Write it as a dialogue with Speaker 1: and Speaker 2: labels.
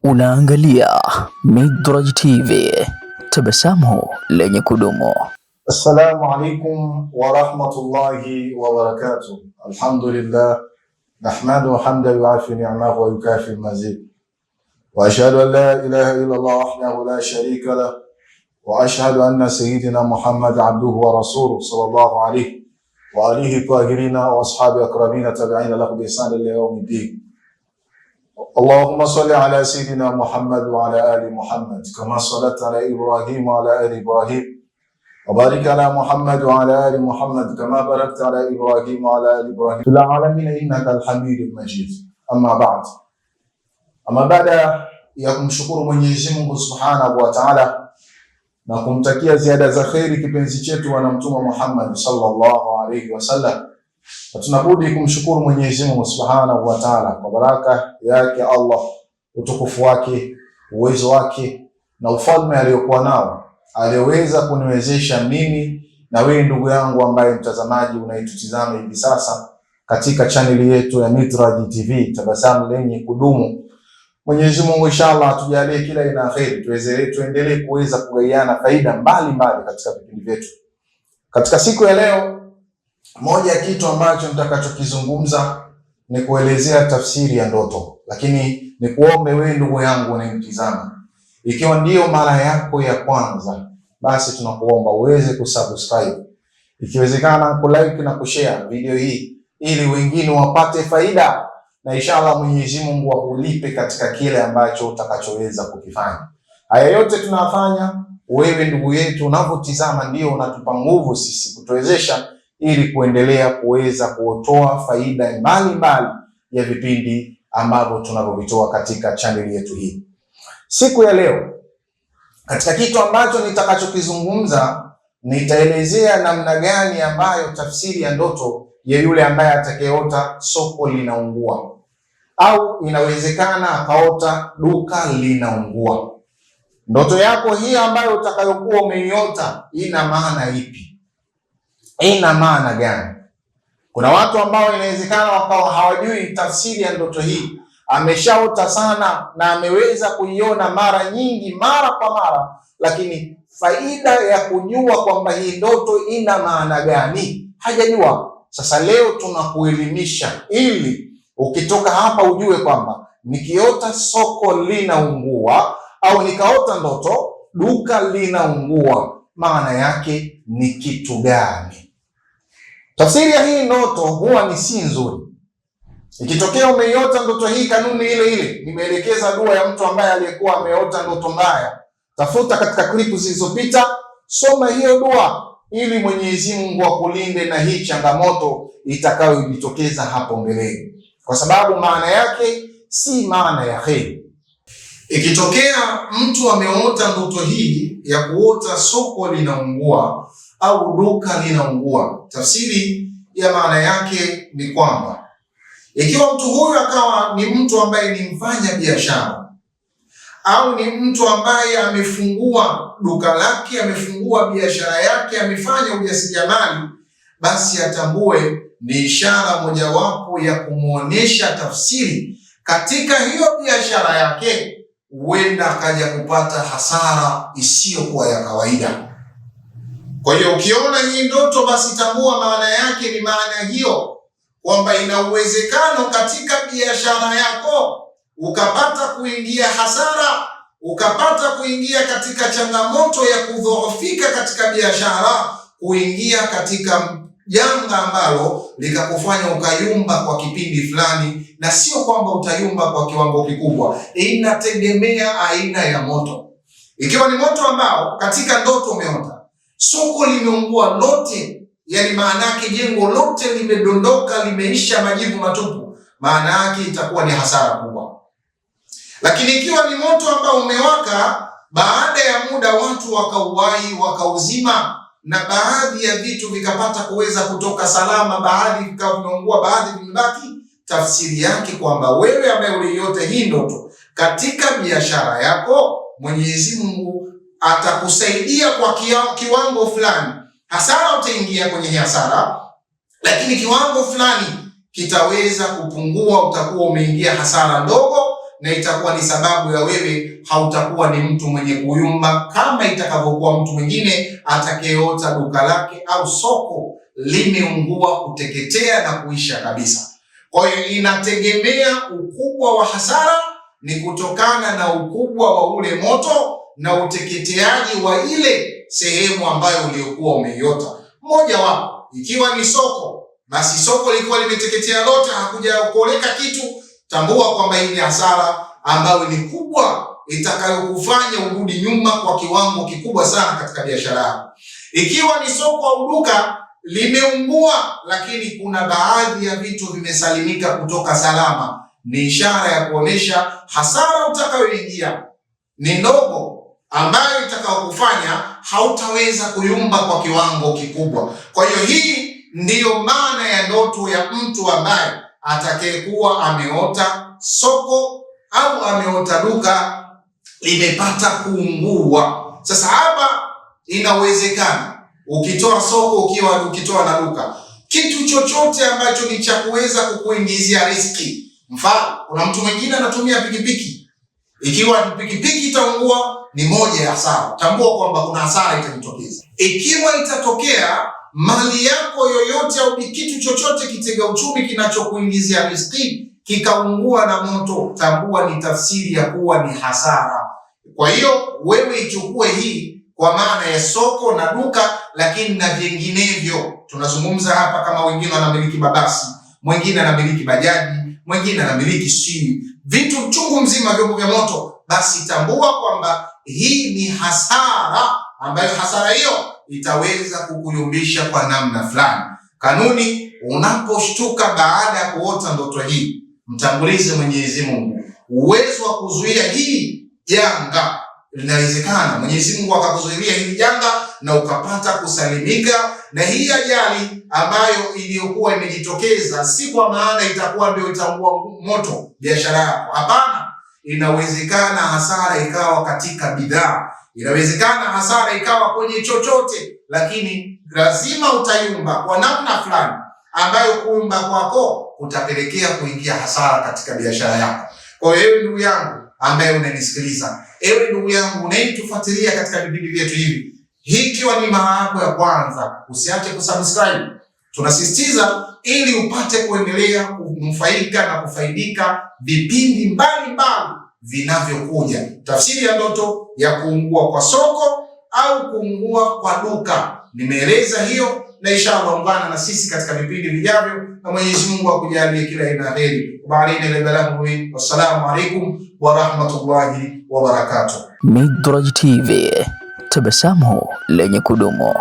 Speaker 1: Unaangalia Midraj TV, tabasamu lenye kudumu.
Speaker 2: Assalamu alaikum wa rahmatullahi wa barakatuh. Alhamdulillah nahmadu hamdan yuafi ni'amahu wa yukafi mazid. Wa ashhadu an la ilaha illa Allah wahdahu la sharika lah wa ashhadu anna sayyidina Muhammad abduhu wa rasuluhu sallallahu alayhi wa alihi tahirina wa ashabi akramina tabi'ina lahu bi ihsan ila yawmiddin. Allahumma salli ala sayyidina Muhammad wa ala ali Muhammad kama sallaita ala Ibrahim wa ala ali Ibrahim wa barik ala Muhammad wa ala ali Muhammad kama barakta ala Ibrahim wa ala ali Ibrahim fil alamin innaka alhamidul majid. Amma ba'd. Ama baada ya kumshukuru Mwenyezi Mungu Subhanahu wa Ta'ala na kumtakia ziada za khairi kipenzi chetu bwana Mtume Muhammad sallallahu alayhi wasallam, tunabudi kumshukuru Mwenyezi Mungu Subhanahu wa Ta'ala kwa baraka yake Allah, utukufu wake, uwezo wake na ufalme aliyokuwa nao, aliweza kuniwezesha mimi na wewe ndugu yangu ambaye mtazamaji unaitutizama hivi sasa katika chaneli yetu ya Midraj TV, tabasamu lenye kudumu. Mwenyezi Mungu inshallah atujalie kila ina kheri, tuendelee kuweza kugaiana faida mbalimbali katika vipindi vyetu. Katika siku ya leo, moja ya kitu ambacho nitakachokizungumza ni kuelezea tafsiri ya ndoto, lakini ni kuombe wewe ndugu yangu unayemtizama, ikiwa ndiyo mara yako ya kwanza, basi tunakuomba uweze kusubscribe, ikiwezekana kulike na kushare video hii ili wengine wapate faida, na inshallah Mwenyezi Mungu akulipe katika kile ambacho utakachoweza kukifanya. Haya yote tunafanya wewe ndugu yetu unapotizama, ndio unatupa nguvu sisi kutuwezesha ili kuendelea kuweza kutoa faida mbalimbali ya vipindi ambavyo tunavyovitoa katika channel yetu hii. Siku ya leo, katika kitu ambacho nitakachokizungumza, nitaelezea namna gani ambayo tafsiri ya ndoto ya yule ambaye atakayeota soko linaungua, au inawezekana akaota duka linaungua. Ndoto yako hii ambayo utakayokuwa umeiota ina maana ipi? Ina maana gani? Kuna watu ambao inawezekana wakawa hawajui tafsiri ya ndoto hii, ameshaota sana na ameweza kuiona mara nyingi, mara kwa mara, lakini faida ya kujua kwamba hii ndoto ina maana gani hajajua. Sasa leo tunakuelimisha ili ukitoka hapa ujue kwamba nikiota soko linaungua au nikaota ndoto duka linaungua, maana yake ni kitu gani? Tafsiri ya hii ndoto huwa ni si nzuri. Ikitokea umeiota ndoto hii, kanuni ile ile nimeelekeza dua ya mtu ambaye aliyekuwa ameota ndoto mbaya. Tafuta katika klipu zilizopita, soma hiyo dua ili Mwenyezi Mungu akulinde na hii changamoto itakayojitokeza hapo mbeleni, kwa sababu maana yake si maana ya kheri. Ikitokea mtu ameota ndoto hii ya kuota soko linaungua au duka linaungua, tafsiri ya maana yake ni kwamba ikiwa mtu huyu akawa ni mtu ambaye ni mfanya biashara au ni mtu ambaye amefungua duka lake, amefungua biashara yake, amefanya ujasiriamali, basi atambue ni ishara mojawapo ya kumuonesha tafsiri katika hiyo biashara yake, huenda akaja kupata hasara isiyokuwa ya kawaida. Kwa hiyo ukiona hii ndoto, basi tambua maana yake ni maana hiyo, kwamba ina uwezekano katika biashara yako ukapata kuingia hasara, ukapata kuingia katika changamoto ya kudhoofika katika biashara, kuingia katika janga ambalo likakufanya ukayumba kwa kipindi fulani, na sio kwamba utayumba kwa kiwango kikubwa. Inategemea aina ya moto. Ikiwa ni moto ambao katika ndoto umeota soko limeungua lote, yani maana yake jengo lote limedondoka, limeisha majivu matupu, maana yake itakuwa ni hasara kubwa. Lakini ikiwa ni moto ambao umewaka, baada ya muda watu wakauwai, wakauzima, na baadhi ya vitu vikapata kuweza kutoka salama, baadhi vikawa vimeungua, baadhi vimebaki, tafsiri yake kwamba wewe ambaye uliota hii ndoto katika biashara yako, Mwenyezi Mungu atakusaidia kwa kiwango fulani. Hasara utaingia kwenye hasara, lakini kiwango fulani kitaweza kupungua, utakuwa umeingia hasara ndogo,
Speaker 3: na itakuwa ni sababu ya wewe hautakuwa ni mtu mwenye kuyumba kama itakavyokuwa mtu mwingine atakayeota duka lake au soko limeungua, kuteketea na kuisha kabisa. Kwa hiyo inategemea ukubwa wa hasara, ni kutokana na ukubwa wa ule moto na uteketeaji wa ile sehemu ambayo uliokuwa umeiota. Mmoja wapo ikiwa ni soko, basi soko likiwa limeteketea lote, hakuja kuoleka kitu, tambua kwamba hii ni hasara ambayo ni kubwa, itakayokufanya urudi nyuma kwa kiwango kikubwa sana katika biashara yako. Ikiwa ni soko au duka limeungua, lakini kuna baadhi ya vitu vimesalimika kutoka salama, ni ishara ya kuonesha hasara utakayoingia ni ndogo, ambayo itakayokufanya hautaweza kuyumba kwa kiwango kikubwa. Kwa hiyo hii ndiyo maana ya ndoto ya mtu ambaye atakayekuwa ameota soko au ameota duka limepata kuungua. Sasa hapa inawezekana ukitoa soko, ukitoa na duka, kitu chochote ambacho ni cha kuweza kukuingizia riski. Mfano, kuna mtu mwingine anatumia pikipiki. Ikiwa pikipiki itaungua, ni moja ya hasara. Tambua kwamba kuna hasara itajitokeza. Ikiwa itatokea mali yako yoyote au kitu chochote kitega uchumi kinachokuingizia riski kikaungua na moto, tambua ni tafsiri ya kuwa ni hasara. Kwa hiyo wewe ichukue hii kwa maana ya soko na duka, lakini na vinginevyo. Tunazungumza hapa kama wengine wanamiliki mabasi, mwingine anamiliki bajaji, mwingine anamiliki vitu chungu mzima, vyombo vya moto, basi tambua kwamba hii ni hasara, ambayo hasara hiyo itaweza kukuyumbisha kwa namna fulani. Kanuni, unaposhtuka baada ya kuota ndoto hii, mtangulize Mwenyezi Mungu. Uwezo wa kuzuia hii janga linawezekana. Mwenyezi Mungu akakuzuilia hili janga na ukapata kusalimika na hii ajali ambayo iliyokuwa imejitokeza. Si kwa maana itakuwa ndio itaungua moto biashara yako, hapana. Inawezekana hasara ikawa katika bidhaa, inawezekana hasara ikawa kwenye chochote, lakini lazima utayumba kwa namna fulani ambayo kuumba kwako utapelekea kuingia hasara katika biashara yako. Kwa hiyo ndugu yangu ambaye unanisikiliza, ewe ndugu yangu unayetufuatilia katika vipindi vyetu hivi, hii ikiwa ni mara yako ya kwanza, usiache kusubscribe. Tunasisitiza ili upate kuendelea kunufaika na kufaidika vipindi mbalimbali vinavyokuja. Tafsiri ya ndoto ya kuungua kwa soko au kuungua kwa duka, nimeeleza hiyo, na inshallah ungana na sisi katika vipindi vijavyo, na Mwenyezi Mungu akujalie kila aina ya heri. Wassalamu alaikum wa rahmatullahi wa barakatuh.
Speaker 1: Midraj TV, tabasamu lenye kudumu.